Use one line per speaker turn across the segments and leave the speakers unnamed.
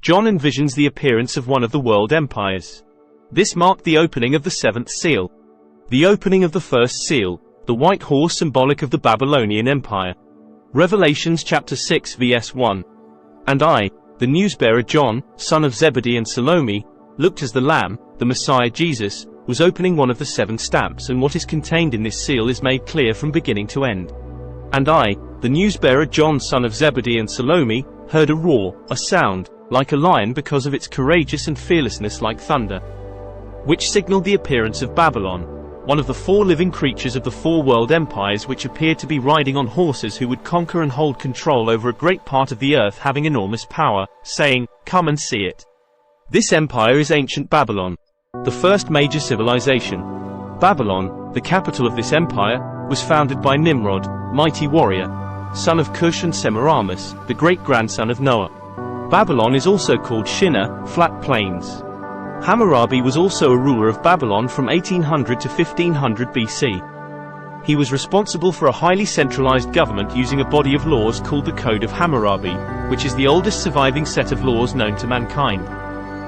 John envisions the appearance of one of the world empires. This marked the opening of the seventh seal. The opening of the first seal, the white horse symbolic of the Babylonian Empire. Revelations chapter 6 vs 1. And I, the newsbearer John, son of Zebedee and Salome, looked as the Lamb, the Messiah Jesus, was opening one of the seven stamps, and what is contained in this seal is made clear from beginning to end. And I, the newsbearer John, son of Zebedee and Salome, heard a roar, a sound, like a lion because of its courageous and fearlessness like thunder, which signaled the appearance of Babylon, one of the four living creatures of the four world empires which appeared to be riding on horses who would conquer and hold control over a great part of the earth, having enormous power, saying, "Come and see it." This empire is ancient Babylon, the first major civilization. Babylon, the capital of this empire, was founded by Nimrod, mighty warrior, son of Cush, and Semiramis, the great-grandson of Noah. Babylon is also called Shinar, flat plains. Hammurabi was also a ruler of Babylon from 1800 to 1500 BC. He was responsible for a highly centralized government using a body of laws called the Code of Hammurabi, which is the oldest surviving set of laws known to mankind.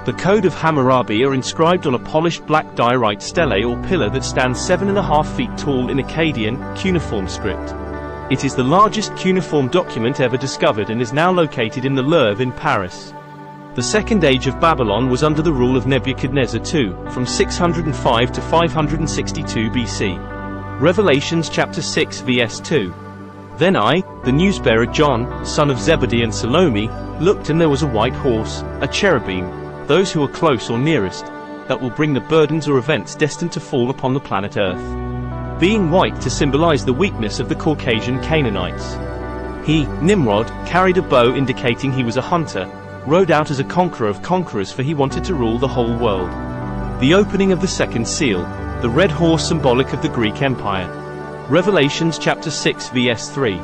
The Code of Hammurabi are inscribed on a polished black diorite stele or pillar that stands 7.5 feet tall in Akkadian, cuneiform script. It is the largest cuneiform document ever discovered and is now located in the Louvre in Paris. The Second Age of Babylon was under the rule of Nebuchadnezzar II, from 605 to 562 BC. Revelations chapter 6 vs 2. Then I, the newsbearer John, son of Zebedee and Salome, looked, and there was a white horse, a cherubim, those who are close or nearest, that will bring the burdens or events destined to fall upon the planet Earth. Being white to symbolize the weakness of the Caucasian Canaanites. He, Nimrod, carried a bow indicating he was a hunter, rode out as a conqueror of conquerors, for he wanted to rule the whole world. The opening of the second seal, the red horse symbolic of the Greek Empire. Revelations chapter 6 vs 3.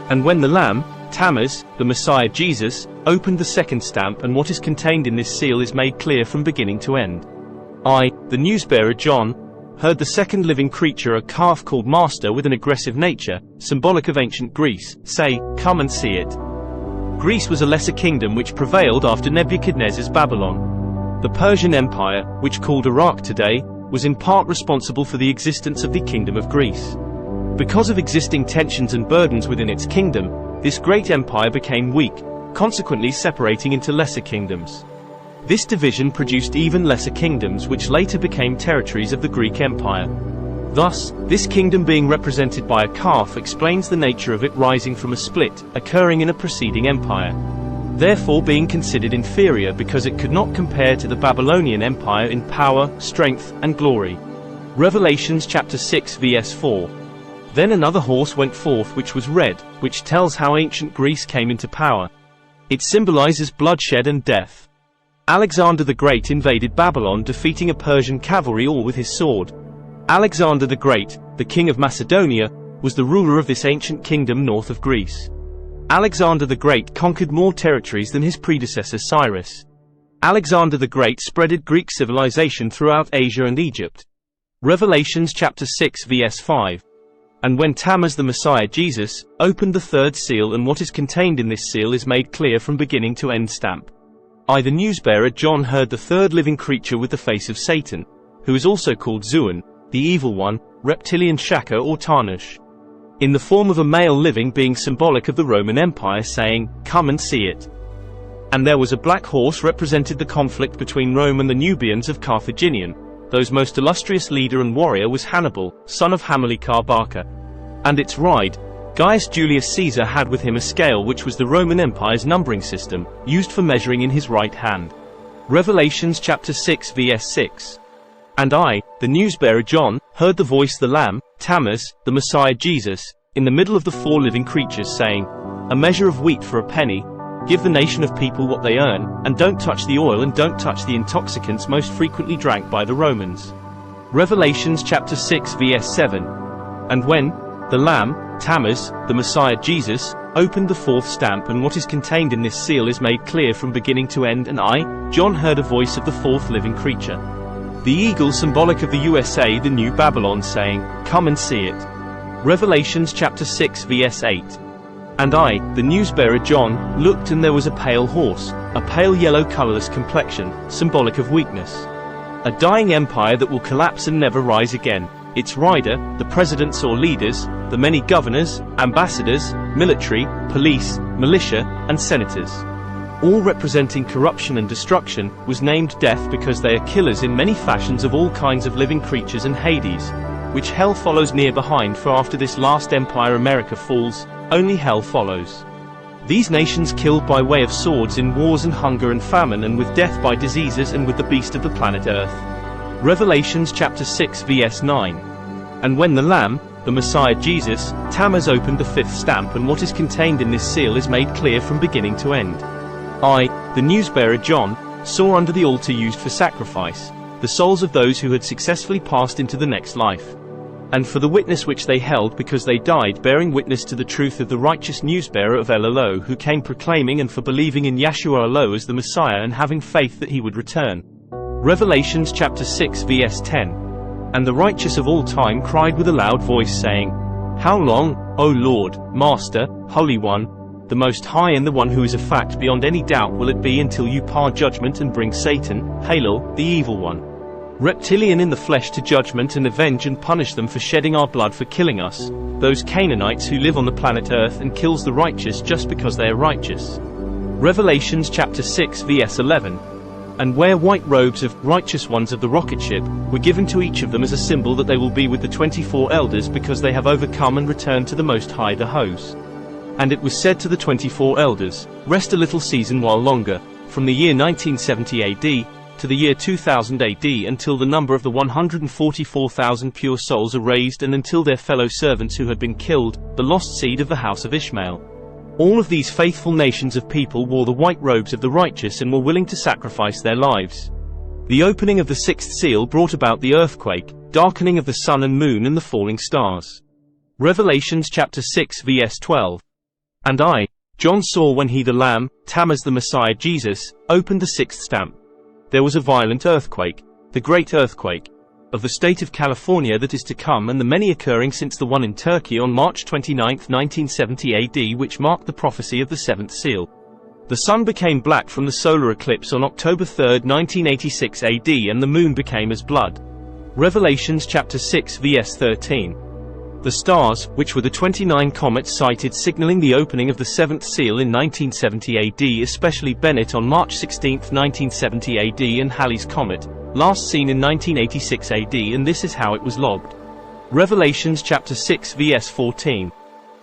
And when the Lamb, Tammuz, the Messiah Jesus, opened the second stamp, and what is contained in this seal is made clear from beginning to end. I, the newsbearer John, heard the second living creature, a calf called Master with an aggressive nature, symbolic of ancient Greece, say, "Come and see it." Greece was a lesser kingdom which prevailed after Nebuchadnezzar's Babylon. The Persian Empire, which called Iraq today, was in part responsible for the existence of the Kingdom of Greece. Because of existing tensions and burdens within its kingdom, this great empire became weak, consequently separating into lesser kingdoms. This division produced even lesser kingdoms which later became territories of the Greek Empire. Thus, this kingdom being represented by a calf explains the nature of it rising from a split, occurring in a preceding empire. Therefore being considered inferior because it could not compare to the Babylonian Empire in power, strength, and glory. Revelations chapter 6 vs 4. Then another horse went forth which was red, which tells how ancient Greece came into power. It symbolizes bloodshed and death. Alexander the Great invaded Babylon, defeating a Persian cavalry all with his sword. Alexander the Great, the king of Macedonia, was the ruler of this ancient kingdom north of Greece. Alexander the Great conquered more territories than his predecessor Cyrus. Alexander the Great spreaded Greek civilization throughout Asia and Egypt. Revelations chapter 6 vs 5. And when Tammuz, the Messiah Jesus, opened the third seal, and what is contained in this seal is made clear from beginning to end stamp. I, the newsbearer John, heard the third living creature with the face of Satan, who is also called Zuan, the evil one, reptilian Shaka or Tarnush, in the form of a male living being symbolic of the Roman Empire, saying, "Come and see it." And there was a black horse represented the conflict between Rome and the Nubians of Carthaginian. Those most illustrious leader and warrior was Hannibal, son of Hamilcar Barca. And its ride, Gaius Julius Caesar had with him a scale which was the Roman Empire's numbering system, used for measuring in his right hand. Revelations chapter 6 vs 6. And I, the newsbearer John, heard the voice the Lamb, Tammuz, the Messiah Jesus, in the middle of the four living creatures, saying, "A measure of wheat for a penny, give the nation of people what they earn, and don't touch the oil and don't touch the intoxicants most frequently drank by the Romans." Revelations chapter 6 vs 7. And when the Lamb, Tammuz, the Messiah Jesus, opened the fourth stamp, and what is contained in this seal is made clear from beginning to end, and I, John, heard a voice of the fourth living creature, the eagle symbolic of the USA, the New Babylon, saying, "Come and see it." Revelations chapter 6 vs 8. And I, the newsbearer John, looked, and there was a pale horse, a pale yellow colorless complexion, symbolic of weakness. A dying empire that will collapse and never rise again. Its rider, the presidents or leaders, the many governors, ambassadors, military, police, militia, and senators, all representing corruption and destruction, was named Death because they are killers in many fashions of all kinds of living creatures, and Hades, which hell follows near behind, for after this last empire America falls, only hell follows. These nations killed by way of swords in wars and hunger and famine, and with death by diseases, and with the beast of the planet Earth. Revelations chapter 6 vs 9. And when the Lamb, the Messiah Jesus, Tammuz opened the fifth stamp, and what is contained in this seal is made clear from beginning to end. I, the newsbearer John, saw under the altar used for sacrifice, the souls of those who had successfully passed into the next life. And for the witness which they held, because they died bearing witness to the truth of the righteous newsbearer of El Elo, who came proclaiming, and for believing in Yeshua Elo as the Messiah, and having faith that he would return. Revelations chapter 6 vs 10. And the righteous of all time cried with a loud voice, saying, How long, O Lord, Master, Holy One, the Most High, and the one who is a fact beyond any doubt, will it be until you pass judgment and bring Satan, Halil, the evil one, reptilian in the flesh, to judgment, and avenge and punish them for shedding our blood, for killing us, those Canaanites who live on the planet Earth, and kills the righteous just because they are righteous. Revelations chapter 6 vs 11. And where white robes of righteous ones of the rocket ship were given to each of them as a symbol that they will be with the 24 elders, because they have overcome and returned to the Most High the host. And it was said to the 24 elders, Rest a little season while longer, from the year 1970 AD, to the year 2000 AD, until the number of the 144,000 pure souls are raised, and until their fellow servants who had been killed, the lost seed of the house of Ishmael. All of these faithful nations of people wore the white robes of the righteous, and were willing to sacrifice their lives. The opening of the sixth seal brought about the earthquake, darkening of the sun and moon, and the falling stars. Revelations chapter 6 vs 12. And I, John, saw when he, the Lamb, Tammuz the Messiah Jesus, opened the sixth stamp. There was a violent earthquake, the great earthquake, of the state of California that is to come, and the many occurring since the one in Turkey on March 29, 1970 AD, which marked the prophecy of the seventh seal. The sun became black from the solar eclipse on October 3, 1986 AD, and the moon became as blood. Revelations chapter 6 vs 13. The stars, which were the 29 comets sighted signaling the opening of the seventh seal in 1970 AD, especially Bennett on March 16, 1970 AD, and Halley's comet, last seen in 1986 AD, and this is how it was logged. Revelations chapter 6 vs 14.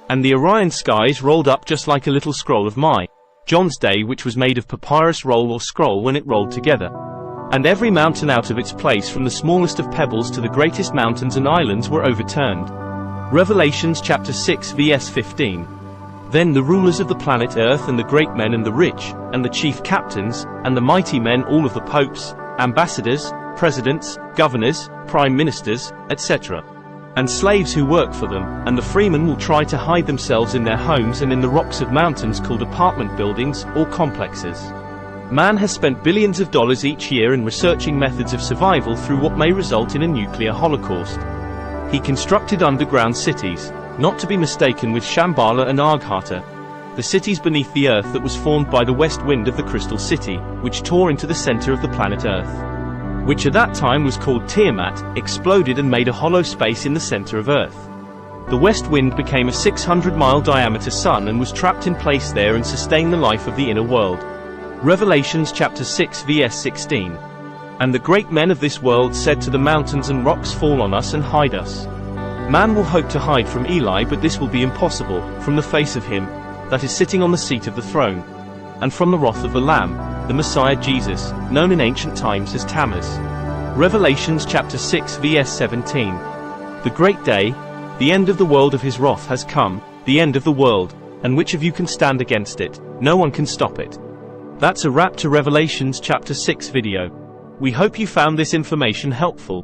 And the Orion skies rolled up just like a little scroll of my, John's day, which was made of papyrus roll or scroll when it rolled together. And every mountain out of its place, from the smallest of pebbles to the greatest mountains and islands, were overturned. Revelations chapter 6 vs 15. Then the rulers of the planet Earth, and the great men, and the rich, and the chief captains, and the mighty men, all of the popes, ambassadors, presidents, governors, prime ministers, etc., and slaves who work for them, and the freemen, will try to hide themselves in their homes and in the rocks of mountains called apartment buildings, or complexes. Man has spent billions of dollars each year in researching methods of survival through what may result in a nuclear holocaust. He constructed underground cities, not to be mistaken with Shambhala and Arghata, the cities beneath the earth that was formed by the west wind of the Crystal City, which tore into the center of the planet Earth, which at that time was called Tiamat, exploded and made a hollow space in the center of Earth. The west wind became a 600-mile diameter sun, and was trapped in place there, and sustained the life of the inner world. Revelations chapter 6 vs 16. And the great men of this world said to the mountains and rocks, Fall on us and hide us. Man will hope to hide from Eli, but this will be impossible, from the face of him that is sitting on the seat of the throne, and from the wrath of the Lamb, the Messiah Jesus, known in ancient times as Tammuz. Revelations chapter 6 vs 17. The great day, the end of the world of his wrath has come, the end of the world, and which of you can stand against it? No one can stop it. That's a wrap to Revelations chapter 6 video. We hope you found this information helpful.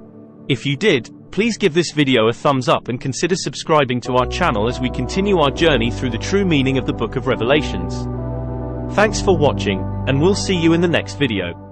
If you did, please give this video a thumbs up and consider subscribing to our channel as we continue our journey through the true meaning of the book of Revelations. Thanks for watching, and we'll see you in the next video.